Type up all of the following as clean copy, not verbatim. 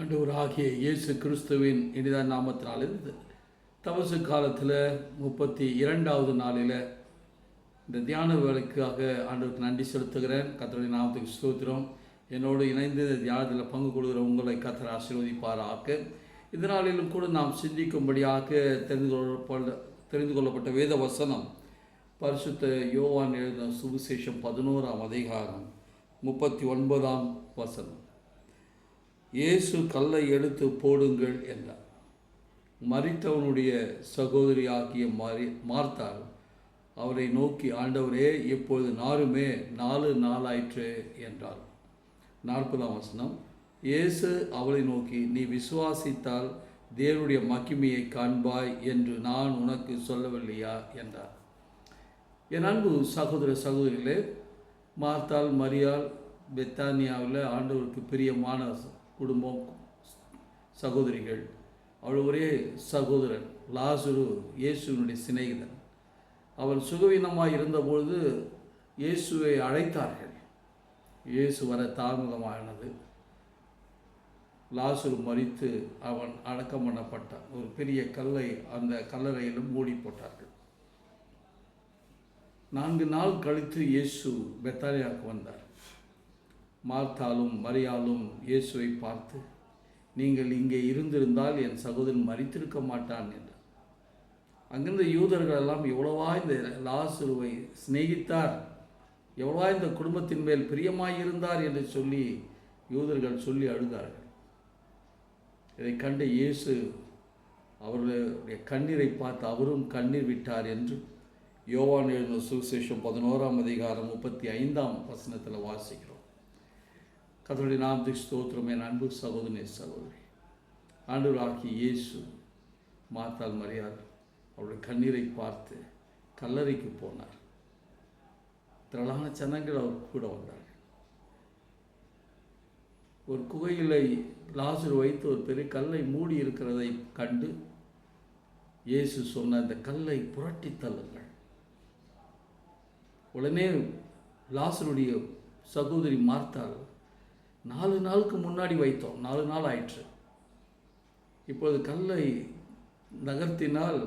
ஆண்டவராகிய இயேசு கிறிஸ்துவின் இனிதான நாமத்தினால் தபசு காலத்தில் 32வது நாளில் இந்த தியான வேலைக்காக ஆண்டவருக்கு நன்றி செலுத்துகிறேன். கர்த்தருடைய நாமத்துக்கு ஸ்தோத்திரம். என்னோடு இணைந்து இந்த தியானத்தில் பங்கு கொள்கிற உங்களை கர்த்தர் ஆசீர்வதிப்பாராக. இந்த நாளிலும் கூட நாம் சிந்திக்கும்படியாக தெரிந்து கொள்ளப்பட்ட வேத வசனம் பரிசுத்த யோவான் எழுதின சுவிசேஷம் 11ஆம் அதிகாரம் 39ஆம் வசனம். இயேசு கல்லை எடுத்து போடுங்கள் என்றார். மரித்தவனுடைய சகோதரியாகிய மார்த்தாள் அவரை நோக்கி, ஆண்டவரே, இப்பொழுது நாருமே 4 நாளாயிற்று என்றார். 40ஆம் வசனம். இயேசு அவளை நோக்கி, நீ விசுவாசித்தால் தேவனுடைய மகிமையை காண்பாய் என்று நான் உனக்கு சொல்லவில்லையா என்றார். என் அன்பு சகோதர சகோதரிகளே, மார்த்தாள் மரியாள் பெத்தானியாவில் ஆண்டவருக்கு பிரியமான குடும்பம், சகோதரிகள். அவள் ஒரே சகோதரன் லாசரு இயேசுவினுடைய சிநேகிதன். அவள் சுகவீனமாக இருந்தபொழுது இயேசுவை அழைத்தார்கள். இயேசு வர தாமதமானது. லாசரு மரித்து அவன் அடக்கம் பண்ணப்பட்டான். ஒரு பெரிய கல்லை அந்த கல்லறையிலும் மூடி போட்டார்கள். 4 நாள் கழித்து இயேசு பெத்தானியாவுக்கு வந்தார். மார்த்தாலும் மரியாளும் இயேசுவை பார்த்து, நீங்கள் இங்கே இருந்திருந்தால் என் சகோதரன் மரித்திருக்க மாட்டான் என்றார். அங்கிருந்த யூதர்கள் எல்லாம் எவ்வளவா இந்த லாசருவை சிநேகித்தார், எவ்வளவா இந்த குடும்பத்தின் மேல் பிரியமாயிருந்தார் என்று சொல்லி யூதர்கள் சொல்லி அழுதார்கள். இதை கண்ட இயேசு அவர்களுடைய கண்ணீரை பார்த்து அவரும் கண்ணீர் விட்டார் என்று யோவான் எழுதின சுவிசேஷம் 11ஆம் அதிகாரம் 35ஆம் வசனத்தில் வாசிக்கிறோம். கர்த்தருடைய நாமத்துக்கு ஸ்தோத்திரம். என் அன்பு சகோதரனே சகோதரி, ஆண்டவராகிய இயேசு மார்த்தாள் மரியாள் அவருடைய கண்ணீரை பார்த்து கல்லறைக்கு போனார். திரளான ஜனங்கள் அவர் கூட வந்தார்கள். ஒரு குகையில் லாசரு வைத்து ஒரு பெரிய கல்லை மூடி இருக்கிறதை கண்டு இயேசு சொன்ன, அந்த கல்லை புரட்டி தள்ளுங்கள். உடனே லாசருடைய சகோதரி மார்த்தாள், 4 நாளுக்கு முன்னாடி வைத்தோம், 4 நாள் ஆயிற்று, இப்போது கல்லை நகர்த்தினால்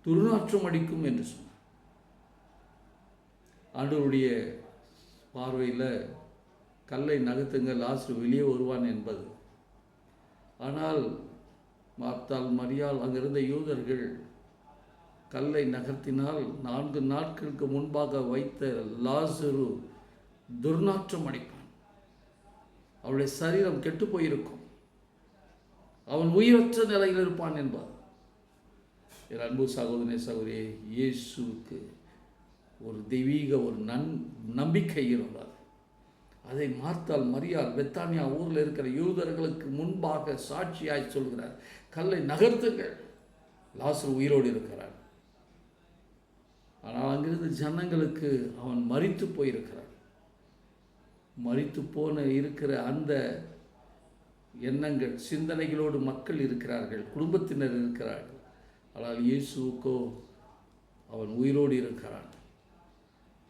துர்நாற்றம் அடிக்கும் என்று சொன்னார். ஆண்டவருடைய பார்வையில் கல்லை நகர்த்துங்க, லாசரு வெளியே வருவான் என்பது. ஆனால் மார்த்தாள் மரியாள் அங்கிருந்த யூதர்கள் கல்லை நகர்த்தினால் 4 நாட்களுக்கு முன்பாக வைத்த லாசரு துர்நாற்றம் அடிப்பான், அவருடைய சரீரம் கெட்டு போயிருக்கும், அவன் உயிரற்ற நிலையில் இருப்பான் என்பார். என் அன்பு சகோதரனே சகோதரியே, இயேசுவுக்கு ஒரு தெய்வீக ஒரு நம்பிக்கை இருந்தது. அதை மார்த்தாள் மரியாள் பெத்தானியா ஊரில் இருக்கிற யூதர்களுக்கு முன்பாக சாட்சியாய் சொல்கிறார், கல்லை நகர்த்துங்கள், லாசரு உயிரோடு இருக்கிறார். ஆனால் அங்கிருந்து ஜனங்களுக்கு அவன் மரித்து போயிருக்கிறார். மரித்து போன இருக்கிற அந்த எண்ணங்கள் சிந்தனைகளோடு மக்கள் இருக்கிறார்கள், குடும்பத்தினர் இருக்கிறார்கள். ஆனால் இயேசுக்கோ அவன் உயிரோடு இருக்கிறான்.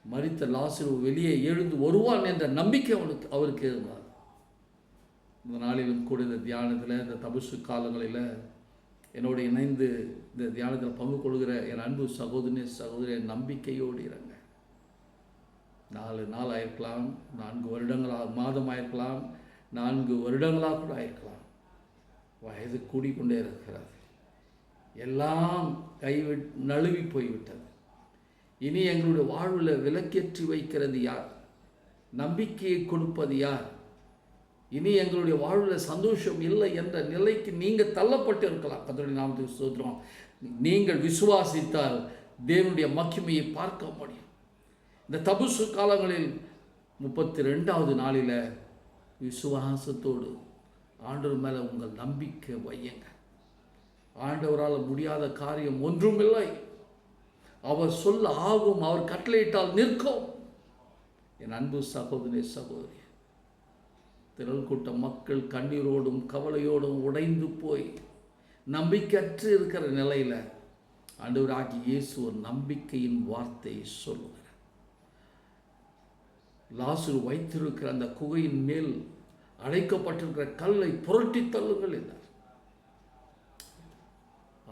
மரித்த லாசரு வெளியே எழுந்து வருவான் என்ற நம்பிக்கை அவருக்கு இருந்தார். இந்த நாளிலும் கூட இந்த தியானத்தில், இந்த தபசு காலங்களில் என்னோடு இணைந்து இந்த தியானத்தில் பங்கு கொள்கிற என் அன்பு சகோதரனே சகோதரிய, நம்பிக்கையோடு இருங்க. 4 நாள் ஆயிருக்கலாம், 4 வருடங்களாக, மாதம் ஆயிருக்கலாம், 4 வருடங்களாக கூட ஆயிருக்கலாம். வயது கூடிக்கொண்டே இருக்கிறது. எல்லாம் நழுவி போய்விட்டது. இனி எங்களுடைய வாழ்வில் விலக்கேற்றி வைக்கிறது யார்? நம்பிக்கையை கொடுப்பது யார்? இனி எங்களுடைய வாழ்வில் சந்தோஷம் இல்லை என்ற நிலைக்கு நீங்கள் தள்ளப்பட்டு இருக்கலாம். கர்த்தருடைய நாமத்துக்கு ஸ்தோத்திரம். நீங்கள் விசுவாசித்தால் தேவனுடைய மகிமையை பார்க்க முடியும். இந்த தபசு காலங்களில் 32வது நாளில் விசுவாசத்தோடு ஆண்டவர் மேலே உங்கள் நம்பிக்கை வையுங்க. ஆண்டவரால் முடியாத காரியம் ஒன்றுமில்லை. அவர் சொல்ல ஆகும், அவர் கட்டளையிட்டால் நிற்கும். என் அன்பு சகோதரனே சகோதரி, திரள் கூட்ட மக்கள் கண்ணீரோடும் கவலையோடும் உடைந்து போய் நம்பிக்கையற்று இருக்கிற நிலையில் ஆண்டவராகிய இயேசு ஒரு நம்பிக்கையின் வார்த்தையை சொல்லுகிறார். லாசரு வைத்திருக்கிற அந்த குகையின் மேல் அடைக்கப்பட்டிருக்கிற கல்லை புரட்டி தள்ளுங்கள் என்றார்.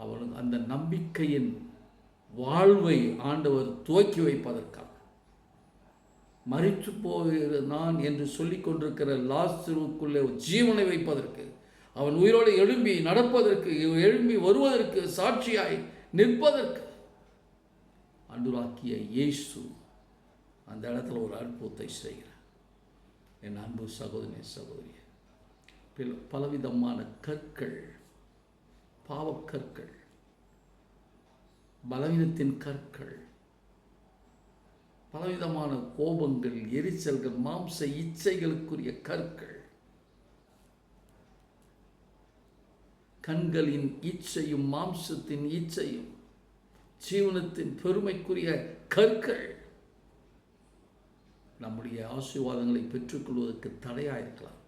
அவனுக்கு அந்த நம்பிக்கையின் வாழ்வை ஆண்டவர் துவக்கி வைப்பதற்காக, மரித்து போகிற நான் என்று சொல்லிக் கொண்டிருக்கிற லாசருவுக்குள்ளே ஜீவனை வைப்பதற்கு, அவன் உயிரோடு எழும்பி நடப்பதற்கு, எழும்பி வருவதற்கு, சாட்சியாய் நிற்பதற்கு ஆண்டவராகிய இயேசு அந்த இடத்துல ஒரு அற்புதத்தை செய்கிறார். என் அன்பு சகோதரனே, சகோதரி, பலவிதமான கற்கள், பாவக்கற்கள், பலவீனத்தின் கற்கள், பலவிதமான கோபங்கள், எரிச்சல்கள், மாம்ச இச்சைகளுக்குரிய கற்கள், கண்களின் இச்சையும் மாம்சத்தின் இச்சையும் ஜீவனத்தின் பெருமைக்குரிய கற்கள் நம்முடைய ஆசீர்வாதங்களை பெற்றுக்கொள்வதற்கு தடையாக இருக்கலாம்.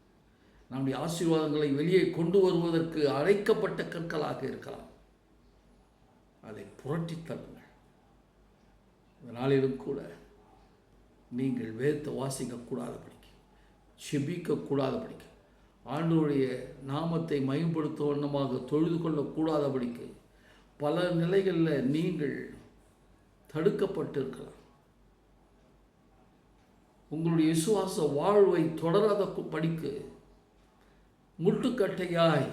நம்முடைய ஆசீர்வாதங்களை வெளியே கொண்டு வருவதற்கு அழைக்கப்பட்ட கற்களாக இருக்கலாம். அதை புரட்டி தள்ளுங்கள். இதனாலும் கூட நீங்கள் வேதத்தை வாசிக்கக்கூடாதபடிக்கு, செபிக்கக்கூடாதபடிக்கு, ஆண்டவருடைய நாமத்தை மயப்படுத்த வண்ணமாக தொழுது கொள்ளக்கூடாதபடிக்கு பல நிலைகளில் நீங்கள் தடுக்கப்பட்டிருக்கலாம். உங்களுடைய விசுவாச வாழ்வை தொடராத படிக்கு முட்டுக்கட்டையாய்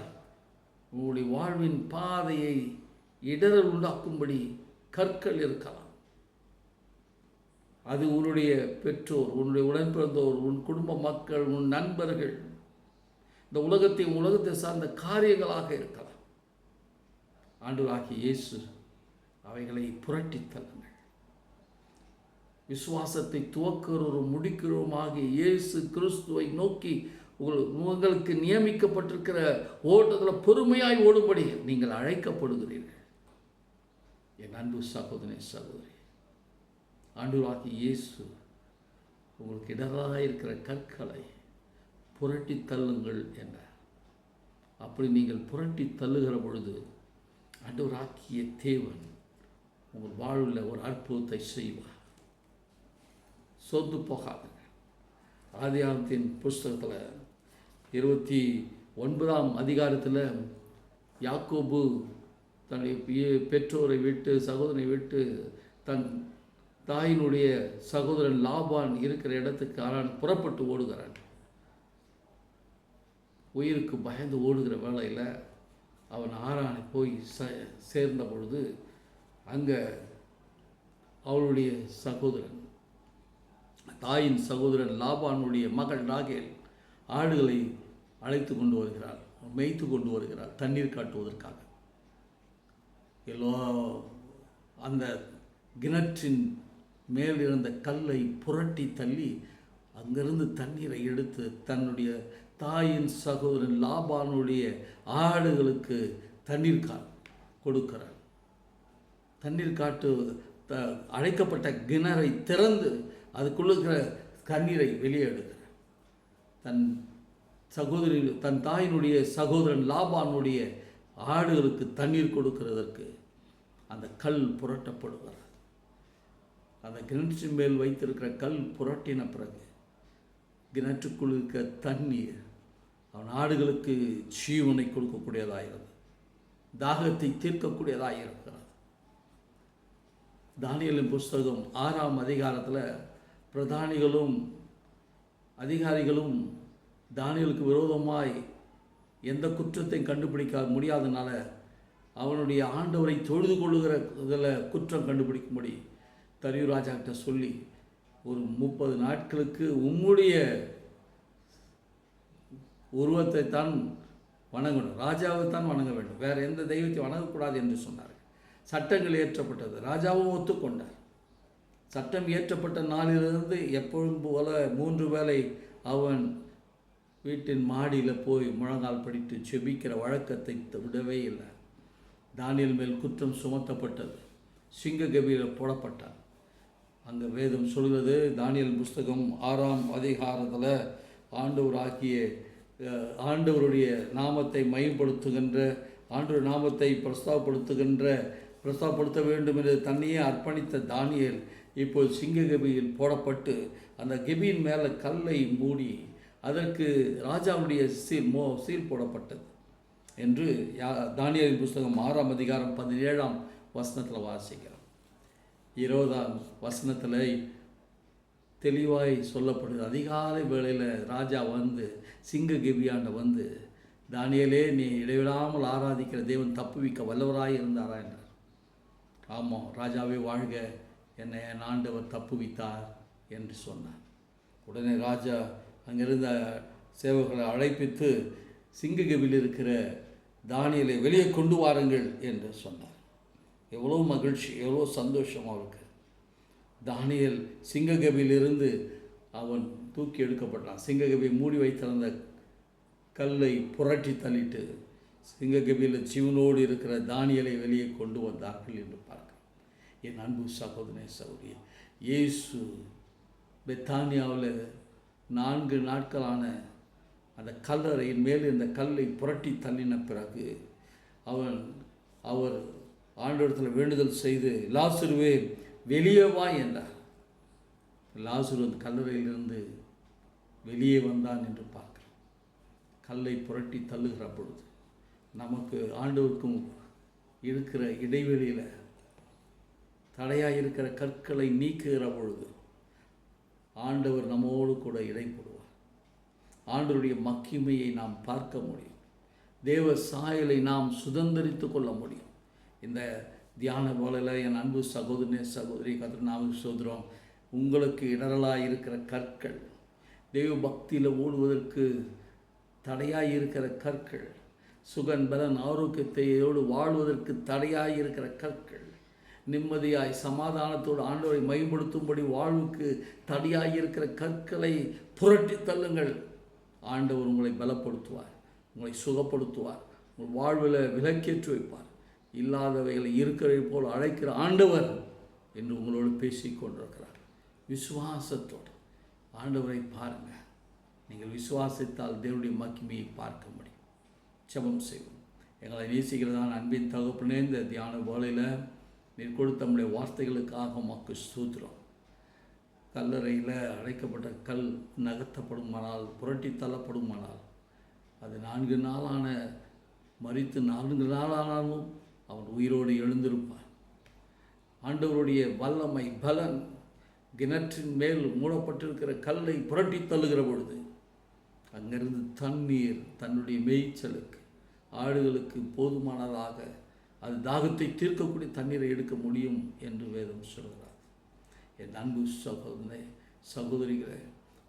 உங்களுடைய வாழ்வின் பாதையை இடரல் உண்டாக்கும்படி கற்கள் இருக்கலாம். அது உன்னுடைய பெற்றோர், உன்னுடைய உடன்பிறந்தோர், உன் குடும்ப மக்கள், உன் நண்பர்கள், இந்த உலகத்தை சார்ந்த காரியங்களாக இருக்கலாம். ஆண்டவராகிய இயேசு அவைகளை புரட்டி தள்ளுங்கள். விசுவாசத்தை துவக்கிறோரும் முடிக்கிறோமாகிய இயேசு கிறிஸ்துவை நோக்கி உங்களுக்கு நியமிக்கப்பட்டிருக்கிற ஓட்டத்தில் பொறுமையாய் ஓடும்படி நீங்கள் அழைக்கப்படுகிறீர்கள். என் அன்பு சகோதரனே, சகோதரி, ஆண்டவராகிய இயேசு உங்களுக்கு இடராக இருக்கிற கற்களை புரட்டி தள்ளுங்கள் என்றார். அப்படி நீங்கள் புரட்டி தள்ளுகிற பொழுது ஆண்டவராகிய தேவன் உங்கள் வாழ்வில் ஒரு அற்புதத்தை செய்வார். சொந்து போகாதுங்க. ஆதியாகமத்தின் புஸ்தகத்தில் 29ஆம் அதிகாரத்தில் யாக்கோபு தன்னுடைய பெற்றோரை விட்டு, சகோதரனை விட்டு, தன் தாயினுடைய சகோதரன் லாபான் இருக்கிற இடத்துக்கு புறப்பட்டு ஓடுகிறான். உயிருக்கு பயந்து ஓடுகிற வேளையில் அவன் ஆரானை போய் சேர்ந்த பொழுது அங்கே அவளுடைய சகோதரன், தாயின் சகோதரன் லாபானுடைய மகள் ராகேல் ஆடுகளை அழைத்து கொண்டு வருகிறாள், மேய்த்து கொண்டு வருகிறாள் தண்ணீர் காட்டுவதற்காக. அந்த கிணற்றின் மேல் இருந்த கல்லை புரட்டி தள்ளி அங்கிருந்து தண்ணீரை எடுத்து தன்னுடைய தாயின் சகோதரன் லாபானுடைய ஆடுகளுக்கு தண்ணீர் கொடுக்கிறார். தண்ணீர் காட்டு அழைக்கப்பட்ட கிணறை திறந்து அதுக்குள்ள தண்ணீரை வெளியே எடுக்கிறார். தன் தாயினுடைய சகோதரன் லாபானுடைய ஆடுகளுக்கு தண்ணீர் கொடுக்கிறதற்கு அந்த கல் புரட்டப்படுகிறார். அந்த கிணற்றின் மேல் வைத்திருக்கிற கல் புரட்டின பிறகு கிணற்றுக்குள் இருக்க தண்ணீர் அவன் ஆடுகளுக்கு ஜீவனை கொடுக்கக்கூடியதாகிறது, தாகத்தை தீர்க்கக்கூடியதாக இருக்கிறது. தானியேலின் புஸ்தகம் 6ஆம் அதிகாரத்தில் பிரதானிகளும் அதிகாரிகளும் தானியேலுக்கு விரோதமாய் எந்த குற்றத்தையும் கண்டுபிடிக்க முடியாதனால அவனுடைய ஆண்டவரை தொழுது கொள்ளுகிற இதில் குற்றம் கண்டுபிடிக்கும்படி தரியு ராஜாக்கிட்ட சொல்லி ஒரு 30 நாட்களுக்கு உம்முடைய உருவத்தை தான் வணங்கணும், ராஜாவை தான் வணங்க வேண்டும், வேறு எந்த தெய்வத்தை வணங்கக்கூடாது என்று சொன்னார். சட்டங்கள் ஏற்றப்பட்டது, ராஜாவும் ஒத்துக்கொண்டார். சட்டம் ஏற்றப்பட்ட நாளிலிருந்து எப்பொழுதும் போல 3 வேளை அவன் வீட்டின் மாடியில் போய் முழங்கால் படித்து செபிக்கிற வழக்கத்தை விடவே இல்லை. தானியேல் மேல் குற்றம் சுமத்தப்பட்டது, சிங்க கபீரில் போடப்பட்டான். அங்கே வேதம் சொல்கிறது, தானியேல் புஸ்தகம் 6ஆம் அதிகாரத்தில் ஆண்டவருடைய நாமத்தை மையப்படுத்துகின்ற, ஆண்டவர் நாமத்தை பிரஸ்தாபப்படுத்த வேண்டும் என்று தன்னையே அர்ப்பணித்த தானியேல் இப்போது சிங்க கபியில் போடப்பட்டு அந்த கபியின் மேலே கல்லை மூடி அதற்கு ராஜாவுடைய சீல் போடப்பட்டது என்று தானியேலின் புஸ்தகம் 6ஆம் அதிகாரம் 17ஆம் வசனத்தில் வாசிக்கிறோம். 20ஆம் வசனத்தில் தெளிவாய் சொல்லப்படுது. அதிகாலை வேளையில் ராஜா வந்து சிங்க கெபியாண்ட வந்து, தானியேலே, நீ இடைவிடாமல் ஆராதிக்கிற தேவன் தப்புவிக்க வல்லவராய் இருந்தாரா என்றார். ஆமாம், ராஜாவே வாழ்க, என்னை என் ஆண்டவர் தப்புவித்தார் என்று சொன்னார். உடனே ராஜா அங்கிருந்த சேவகர்களை அழைப்பித்து சிங்ககபியில் இருக்கிற தானியேலை வெளியே கொண்டு வாருங்கள் என்று சொன்னார். எவ்வளோ மகிழ்ச்சி, எவ்வளோ சந்தோஷம் அவருக்கு. தானியேல் சிங்ககபியிலிருந்து அவன் தூக்கி எடுக்கப்பட்டான். சிங்ககபியை மூடி வைத்திருந்த கல்லை புரட்டி தள்ளிட்டு சிங்ககபியில் ஜீவனோடு இருக்கிற தானியேலை வெளியே கொண்டு வந்தார்கள் என்று பார்க்கிறோம். என் அன்பு சகோதரனே, சகோதரி, இயேசு பெத்தானியாவில் 4 நாட்களான அந்த கல்லறையின் மேல் இந்த கல்லை புரட்டி தள்ளின பிறகு அவர் ஆண்டவரிடத்தில் வேண்டுதல் செய்து, லாசருவே வெளியே வா என்றார். லாசரு அந்த கல்லறையிலிருந்து வெளியே வந்தான் என்று பார்க்கிறோம். கல்லை புரட்டி தள்ளுகிற பொழுது நமக்கு ஆண்டவருக்கும் இருக்கிற இடைவெளியில் தடையாக இருக்கிற கற்களை நீக்குகிற பொழுது ஆண்டவர் நம்மோடு கூட இடைப்படுவார். ஆண்டவருடைய மகிமையை நாம் பார்க்க முடியும். தேவ சாயலை நாம் சுதந்திரித்து கொள்ள முடியும். இந்த தியான வேளையில் என் அன்பு சகோதரனே, சகோதரி, கர்த்தர் நாமத்துக்கு ஸ்தோத்திரம். உங்களுக்கு இடரலாக இருக்கிற கற்கள், தெய்வ பக்தியில் ஓடுவதற்கு தடையாக இருக்கிற கற்கள், சுகன் பலன் ஆரோக்கியத்தையோடு வாழ்வதற்கு தடையாக இருக்கிற கற்கள், நிம்மதியாய் சமாதானத்தோடு ஆண்டவரை மகிமைப்படுத்தும்படி வாழ்வுக்கு தடையாக இருக்கிற கற்களை புரட்டி தள்ளுங்கள். ஆண்டவர் உங்களை பலப்படுத்துவார், உங்களை சுகப்படுத்துவார், உங்கள் வாழ்வில் விலக்கேற்றி வைப்பார். இல்லாதவைகளை இருக்கிறதை போல் அழைக்கிற ஆண்டவர் என்று உங்களோடு பேசி கொண்டிருக்கிறார். விசுவாசத்தோடு ஆண்டவரை பாருங்கள். நீங்கள் விசுவாசித்தால் தேவனுடைய மகிமையை பார்க்க முடியும். ஜெபம் செய்வோம். எங்களை நேசிக்கிறதான அன்பின் தகப்பனே, இந்த தியான வேளையில் நீர் கொடுத்த நம்முடைய வார்த்தைகளுக்காக உமக்கு ஸ்தோத்திரம். கல்லறையில் அடைக்கப்பட்ட கல் நகர்த்தப்படுமானால், புரட்டி தள்ளப்படுமானால், அது 4 நாளான மரித்து 4 நாளானாலும் அவன் உயிரோடு எழுந்திருப்பான். ஆண்டவருடைய வல்லமை, பலன் கிணற்றின் மேல் மூடப்பட்டிருக்கிற கல்லை புரட்டி தள்ளுகிற பொழுது அங்கிருந்து தண்ணீர் தன்னுடைய மேய்ச்சலுக்கு, ஆடுகளுக்கு போதுமானதாக அது தாகத்தை தீர்க்கக்கூடிய தண்ணீரை எடுக்க முடியும் என்று வேதம் சொல்கிறார். என் அன்பு சகோதரனே, சகோதரிகளே,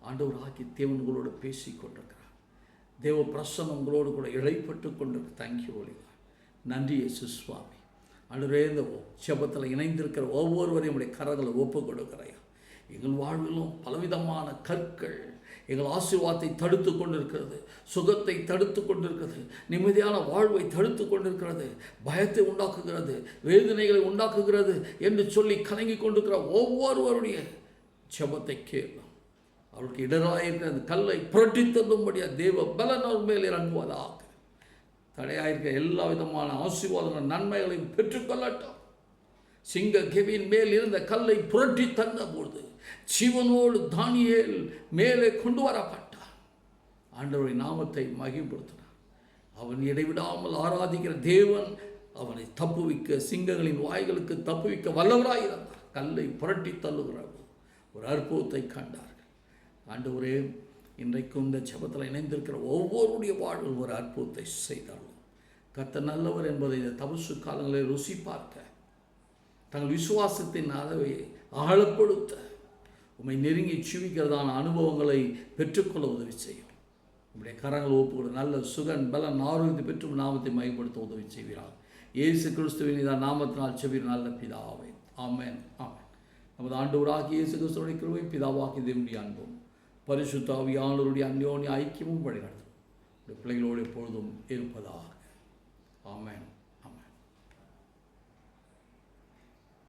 ஆண்டவர் ஆகிய தேவன்களோடு பேசி கொண்டிருக்கிறார். தேவ பிரசன்னம் உங்களோடு கூட இழைப்பட்டு கொண்டிருக்கு. தேங்க்யூ ஒளிவா. நன்றி இயேசு சுவாமி. ஆண்டவரே, இந்த ஜெபத்தில் இணைந்திருக்கிற ஒவ்வொருவரையும் உடைய கரங்களை ஒப்பு கொடுக்கிறாயா. எங்கள் வாழ்விலும் பலவிதமான கற்கள் எங்கள் ஆசீர்வாதத்தை தடுத்து கொண்டிருக்கிறது, சுகத்தை தடுத்து கொண்டிருக்கிறது, நிம்மதியான வாழ்வை தடுத்து கொண்டிருக்கிறது, பயத்தை உண்டாக்குகிறது, வேதனைகளை உண்டாக்குகிறது என்று சொல்லி கலங்கி கொண்டிருக்கிற ஒவ்வொருவருடைய ஜெபத்தை கேட்கலாம். அவருக்கு இடராயிருக்கிற அந்த கல்லை புரட்டி தள்ளும்படியாக தேவ பலன் அவர் மேல் இறங்குவதாக. தடையாயிருக்கிற எல்லா விதமான ஆசீர்வாதங்கள் நன்மைகளையும் பெற்றுக்கொள்ளட்டும். சிங்க கெபியின் மேல் இருந்த கல்லை புரட்டி தந்தபோது ஜீவனோடு தானியேல் மேலே கொண்டு வரப்பட்டார். ஆண்டவருடைய நாமத்தை மகிமைப்படுத்தினார். அவன் இடைவிடாமல் ஆராதிக்கிற தேவன் அவனை தப்புவிக்க, சிங்கங்களின் வாய்களுக்கு தப்புவிக்க வல்லவராயிருந்தார். கல்லை புரட்டி தள்ளுகிற ஒரு அற்புதத்தை கண்டார்கள். ஆண்டவரே, இன்றைக்கும் இந்த ஜெபத்தில் இணைந்திருக்கிற ஒவ்வொருடைய வாழ்வில் ஒரு அற்புதத்தை செய்தார்கள். கர்த்தர் நல்லவர் என்பதை இந்த தபசு காலங்களில் ருசி பார்க்க, தங்கள் விசுவாசத்தின் அளவை ஆழப்படுத்த, உம்மை நெருங்கி ஜீவிக்கிறதான அனுபவங்களை பெற்றுக்கொள்ள உதவி செய்யும். உங்களுடைய கரங்களை ஒப்புக்கொடு. நல்ல சுகன் பலன் ஆரோக்கியத்தை பெற்று நாமத்தை மயப்படுத்த உதவி செய்கிறார். இயேசு கிறிஸ்துவின் இதான் நாமத்தினால் செவிர் நல்ல பிதாவே. ஆமென், ஆமென். நமது ஆண்டவராகிய இயேசு கிறிஸ்துவின் கிருபை, பிதாவாகிய தேவனுடைய அன்பும் பரிசுத்த ஆவியானவருடைய அந்யோன்ய ஐக்கியமும் வழிநடத்தும் பிள்ளைகளோடு எப்பொழுதும் இருப்பதாக. ஆமென்.